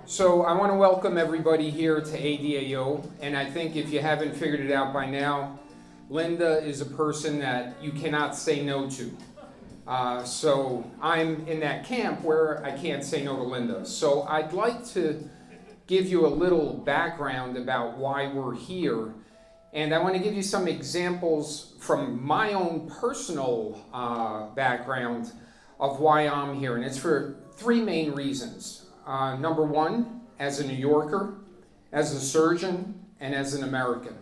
So I want to welcome everybody here to ADAO, and I think if you haven't figured it out by now, Linda is a person that you cannot say no to. So I'm in that camp where I can't say no to Linda. So I'd like to give you a little background about why we're here, and I want to give you some examples from my own personal background of why I'm here, and it's for three main reasons. Number one, as a New Yorker, as a surgeon, and as an American.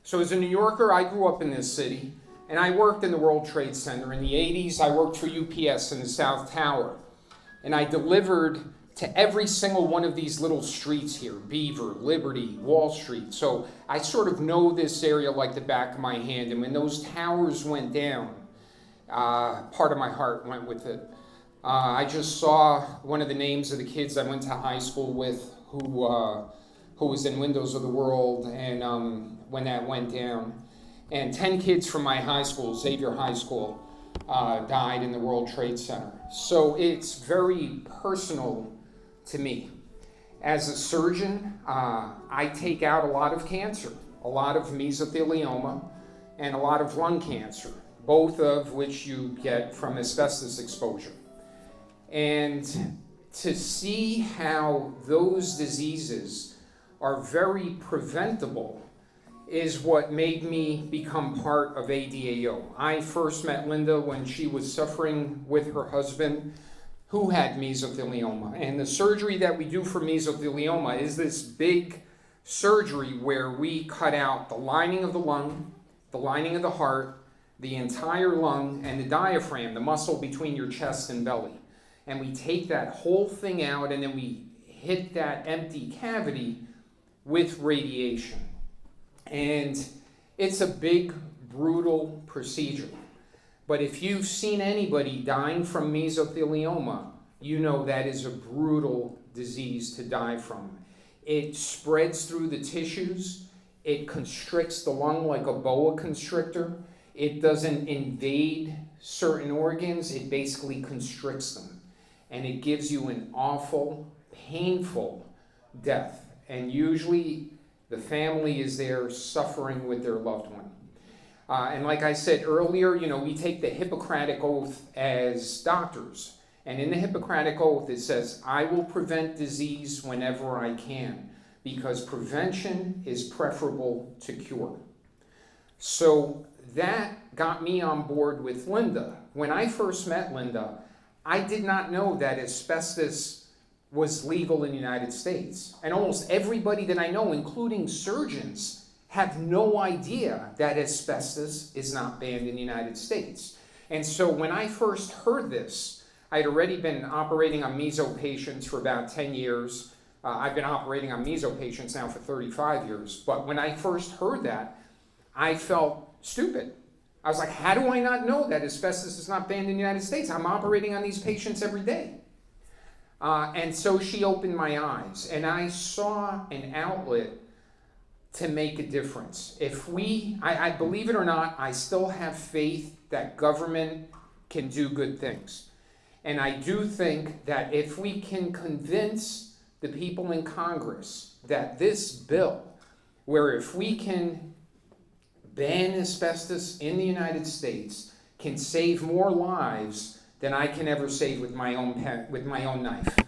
So as a New Yorker, I grew up in this city, and I worked in the World Trade Center. In the 80s, I worked for UPS in the South Tower, and I delivered to every single one of these little streets here, Beaver, Liberty, Wall Street. So I sort of know this area like the back of my hand, and when those towers went down, part of my heart went with it. I just saw one of the names of the kids I went to high school with who was in Windows of the World, and when that went down. And 10 kids from my high school, Xavier High School, died in the World Trade Center. So it's very personal to me. As a surgeon, I take out a lot of cancer, a lot of mesothelioma, and a lot of lung cancer, both of which you get from asbestos exposure. And to see how those diseases are very preventable is what made me become part of ADAO. I first met Linda when she was suffering with her husband who had mesothelioma. And the surgery that we do for mesothelioma is this big surgery where we cut out the lining of the lung, the lining of the heart, the entire lung, and the diaphragm, the muscle between your chest and belly. And we take that whole thing out, and then we hit that empty cavity with radiation. And it's a big, brutal procedure. But if you've seen anybody dying from mesothelioma, you know that is a brutal disease to die from. It spreads through the tissues. It constricts the lung like a boa constrictor. It doesn't invade certain organs. It basically constricts them. And it gives you an awful, painful death. And usually the family is there suffering with their loved one. And like I said earlier, we take the Hippocratic Oath as doctors. And in the Hippocratic Oath, it says, I will prevent disease whenever I can, because prevention is preferable to cure. So that got me on board with Linda. When I first met Linda, I did not know that asbestos was legal in the United States. And almost everybody that I know, including surgeons, have no idea that asbestos is not banned in the United States. And so when I first heard this, I had already been operating on meso patients for about 10 years. I've been operating on meso patients now for 35 years. But when I first heard that, I felt stupid. I was like, how do I not know that asbestos is not banned in the United States? I'm operating on these patients every day. And so she opened my eyes, and I saw an outlet to make a difference. I believe it or not, I still have faith that government can do good things. And I do think that if we can convince the people in Congress that this bill, where if we can ban asbestos in the United States, can save more lives than I can ever save with my own pen, with my own knife.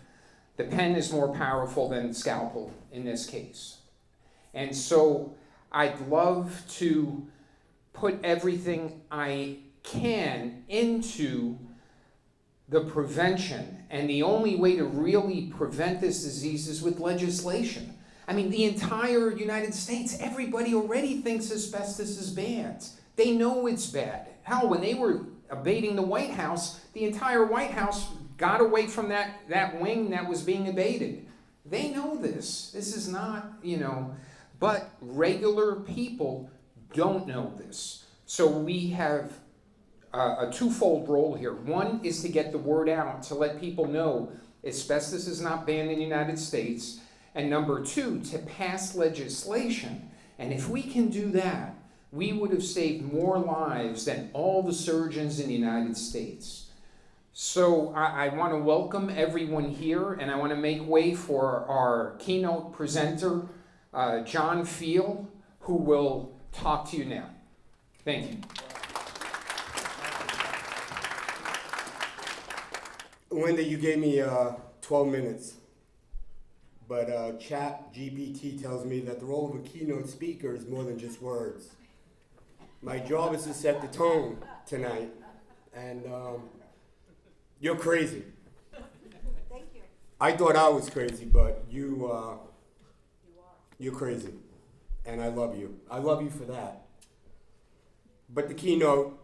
The pen is more powerful than the scalpel in this case. And so I'd love to put everything I can into the prevention. And the only way to really prevent this disease is with legislation. I mean, the entire United States, everybody already thinks asbestos is banned. They know it's bad. Hell, when they were abating the White House, the entire White House got away from that wing that was being abated. They know this. This is not, but regular people don't know this. So we have a twofold role here. One is to get the word out, to let people know asbestos is not banned in the United States. And number two, to pass legislation. And if we can do that, we would have saved more lives than all the surgeons in the United States. So I want to welcome everyone here, and I want to make way for our keynote presenter, John Feal, who will talk to you now. Thank you. Linda, you gave me 12 minutes, but ChatGPT tells me that the role of a keynote speaker is more than just words. My job is to set the tone tonight, and you're crazy. Thank you. I thought I was crazy, but you're crazy, and I love you. I love you for that. But the keynote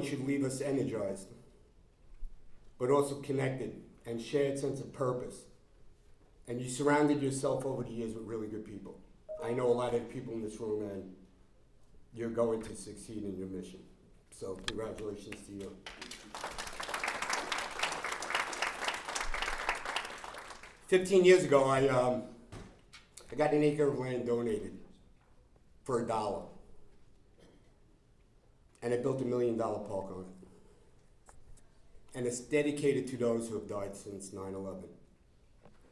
should leave us energized, but also connected and shared sense of purpose. And you surrounded yourself over the years with really good people. I know a lot of the people in this room, and you're going to succeed in your mission. So congratulations to you. "15 years ago, I got an acre of land donated for $1. And I built $1 million park on it. And it's dedicated to those who have died since 9/11.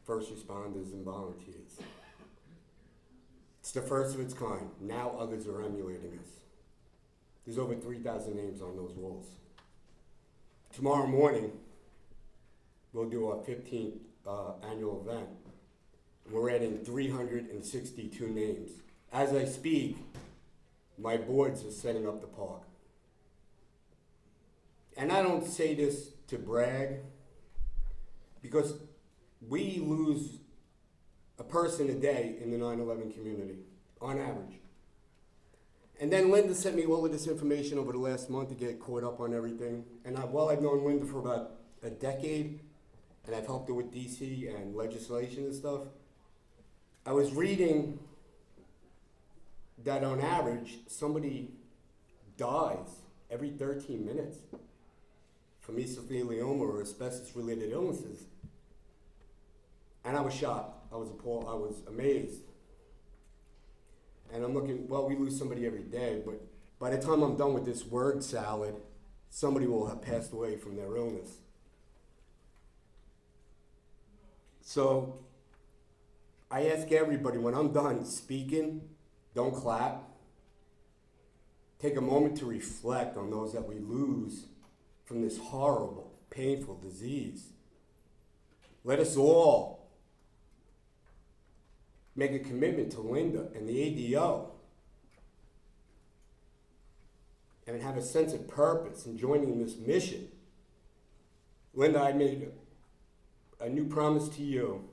First responders and volunteers. It's the first of its kind. Now others are emulating us. There's over 3,000 names on those walls. Tomorrow morning, we'll do our 15th annual event. We're adding 362 names. As I speak, my boards are setting up the park. And I don't say this to brag, because we lose a person a day in the 9/11 community, on average. And then Linda sent me all of this information over the last month to get caught up on everything. And I've known Linda for about a decade, and I've helped her with DC and legislation and stuff. I was reading that on average, somebody dies every 13 minutes from mesothelioma or asbestos-related illnesses. And I was shocked. I was appalled. I was amazed. And I'm looking, well, we lose somebody every day, but by the time I'm done with this word salad, somebody will have passed away from their illness. So I ask everybody, when I'm done speaking, don't clap. Take a moment to reflect on those that we lose from this horrible, painful disease. Let us all make a commitment to Linda and the ADAO and have a sense of purpose in joining this mission. Linda, I made a new promise to you.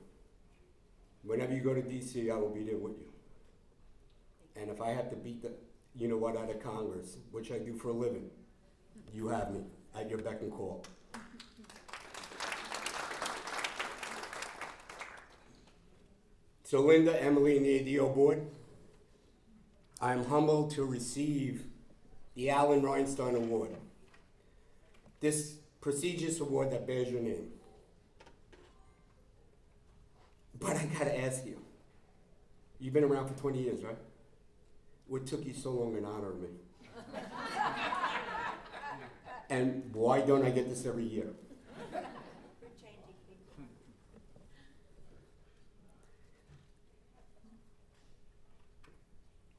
Whenever you go to DC, I will be there with you. And if I have to beat the out of Congress, which I do for a living, you have me at your beck and call. So Linda, Emily, and the ADO board, I am humbled to receive the Alan Reinstein Award. This prestigious award that bears your name. But I gotta ask you, you've been around for 20 years, right? What took you so long in honor of me? And why don't I get this every year?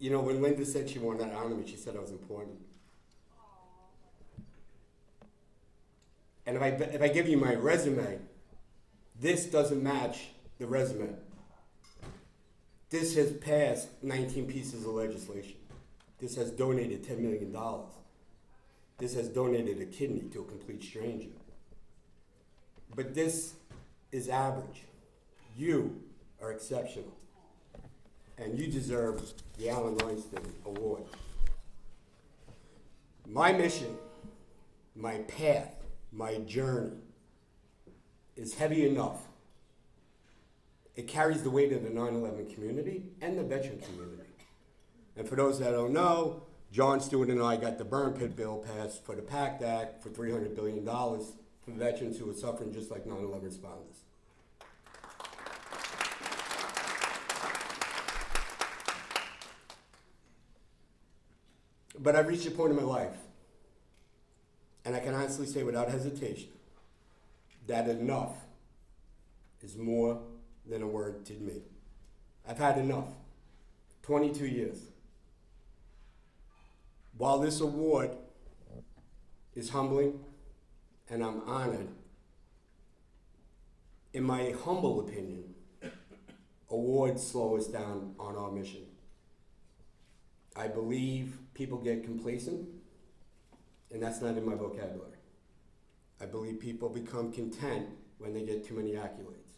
You know, when Linda said she wanted to honor me, she said I was important. And if I give you my resume, this doesn't match the resume. This has passed 19 pieces of legislation. This has donated $10 million. This has donated a kidney to a complete stranger. But this is average. You are exceptional. And you deserve the Alan Reinstein Award. My mission, my path, my journey is heavy enough. It carries the weight of the 9/11 community and the veteran community. And for those that don't know, John Stewart and I got the burn pit bill passed for the PACT Act for $300 billion for veterans who are suffering just like 9/11 responders. But I've reached a point in my life And I can honestly say without hesitation that enough is more than a word to me. I've had enough. 22 years. While this award is humbling and I'm honored, in my humble opinion, awards slow us down on our mission. I believe people get complacent, and that's not in my vocabulary. I believe people become content when they get too many accolades.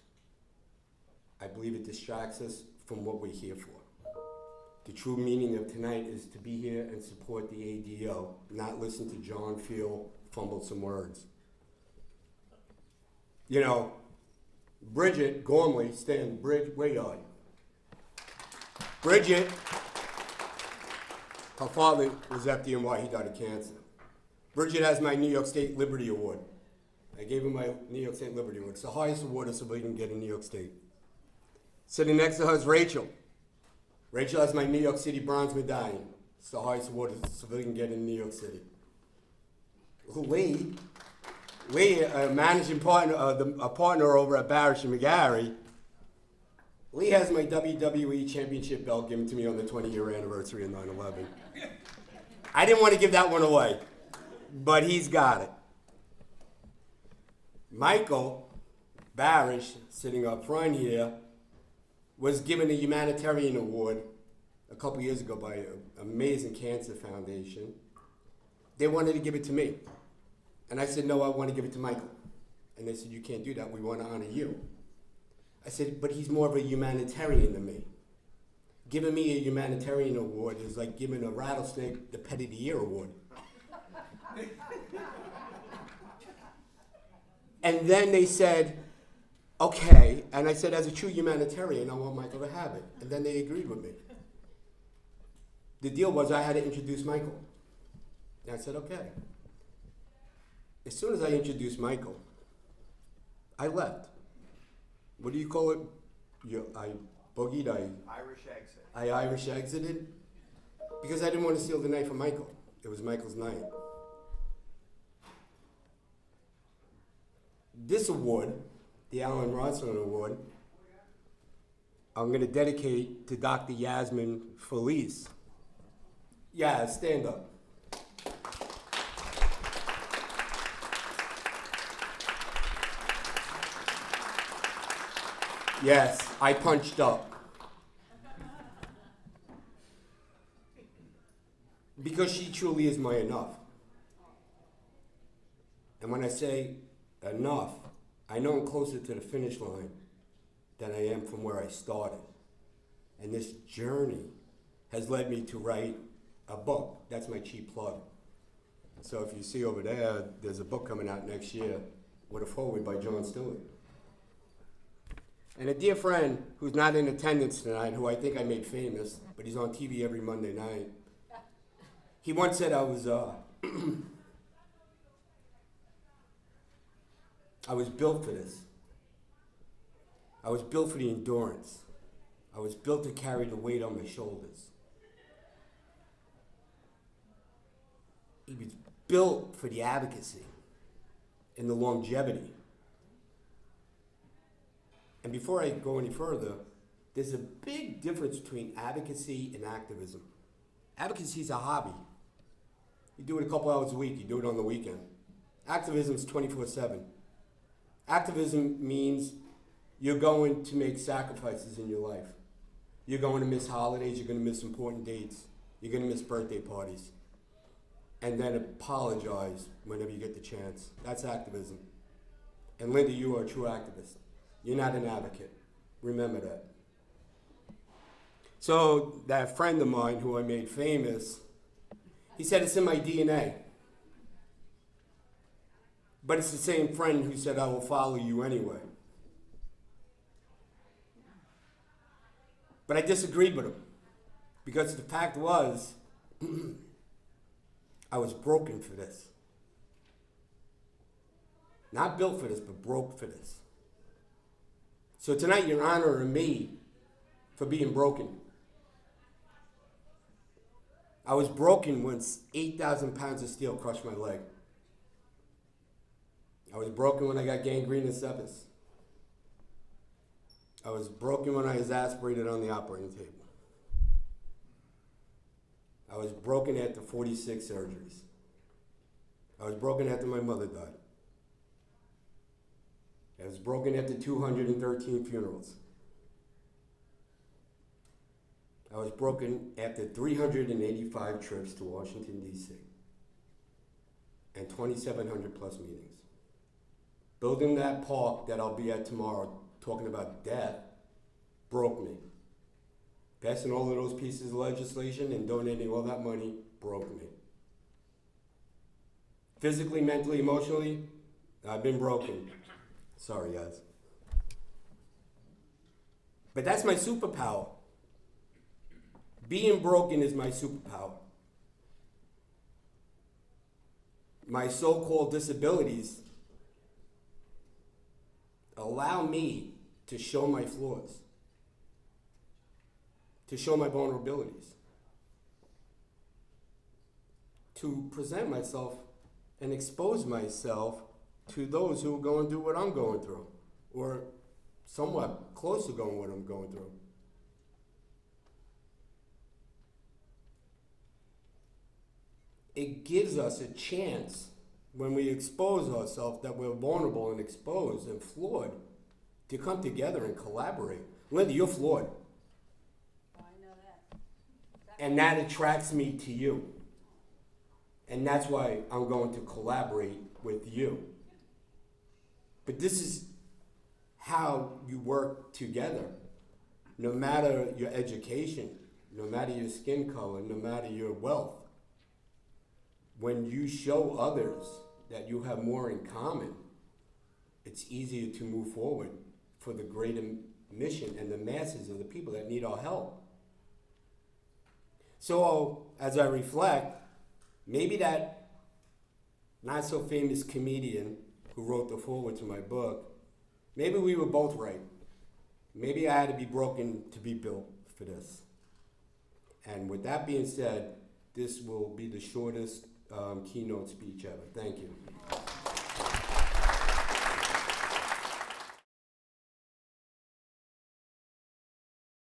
I believe it distracts us from what we're here for. The true meaning of tonight is to be here and support the ADAO, not listen to John Feal fumble some words. You know, Bridget Gormley, where are you? Bridget, her father was FDNY, he died of cancer. Bridget has my New York State Liberty Award. I gave her my New York State Liberty Award. It's the highest award a civilian can get in New York State. Sitting next to her is Rachel. Rachel has my New York City Bronze Medallion. It's the highest award a civilian can get in New York City. Lee, a managing partner, a partner over at Barish and McGarry, Lee has my WWE Championship belt given to me on the 20-year anniversary of 9/11. I didn't want to give that one away, but he's got it. Michael Barish, sitting up front here, was given a humanitarian award a couple years ago by an amazing cancer foundation. They wanted to give it to me. And I said, no, I want to give it to Michael. And they said, you can't do that. We want to honor you. I said, but he's more of a humanitarian than me. Giving me a humanitarian award is like giving a rattlesnake the Pet of the Year award. And then they said, okay. And I said, as a true humanitarian, I want Michael to have it. And then they agreed with me. The deal was I had to introduce Michael. And I said, okay. As soon as I introduced Michael, I left. What do you call it? I boogied, Irish exit. I Irish exited because I didn't want to steal the night from Michael. It was Michael's night. This award, the Alan Reinstein Award, I'm going to dedicate to Dr. Yasmin Felice. Yaz, stand up. Yes, I punched up. Because she truly is my enough. And when I say enough, I know I'm closer to the finish line than I am from where I started. And this journey has led me to write a book. That's my cheap plug. So if you see over there, there's a book coming out next year with a foreword by John Stewart. And a dear friend who's not in attendance tonight, who I think I made famous, but he's on TV every Monday night, he once said I was built for this. I was built for the endurance. I was built to carry the weight on my shoulders. He was built for the advocacy and the longevity. And before I go any further, there's a big difference between advocacy and activism. Advocacy is a hobby. You do it a couple hours a week, you do it on the weekend. Activism is 24/7. Activism means you're going to make sacrifices in your life. You're going to miss holidays, you're going to miss important dates, you're going to miss birthday parties, and then apologize whenever you get the chance. That's activism. And Linda, you are a true activist. You're not an advocate. Remember that. So that friend of mine who I made famous, he said it's in my DNA. But it's the same friend who said, I will follow you anyway. But I disagreed with him. Because the fact was, I was broken for this. Not built for this, but broke for this. So tonight you're honoring me for being broken. I was broken when 8,000 pounds of steel crushed my leg. I was broken when I got gangrene and Asbestos. I was broken when I was aspirated on the operating table. I was broken after 46 surgeries. I was broken after my mother died. I was broken after 213 funerals. I was broken after 385 trips to Washington, D.C. and 2,700 plus meetings. Building that park that I'll be at tomorrow, talking about death, broke me. Passing all of those pieces of legislation and donating all that money broke me. Physically, mentally, emotionally, I've been broken. Sorry, guys. But that's my superpower. Being broken is my superpower. My so-called disabilities allow me to show my flaws, to show my vulnerabilities, to present myself and expose myself to those who are going through what I'm going through, or somewhat close to going what I'm going through. It gives us a chance when we expose ourselves that we're vulnerable and exposed and flawed to come together and collaborate. Linda, you're flawed. Oh, I know that. And that attracts me to you. And that's why I'm going to collaborate with you. But this is how you work together. No matter your education, no matter your skin color, no matter your wealth, when you show others that you have more in common, it's easier to move forward for the greater mission and the masses of the people that need our help. So as I reflect, maybe that not so famous comedian who wrote the foreword to my book, maybe we were both right. Maybe I had to be broken to be built for this. And with that being said, this will be the shortest keynote speech ever. Thank you.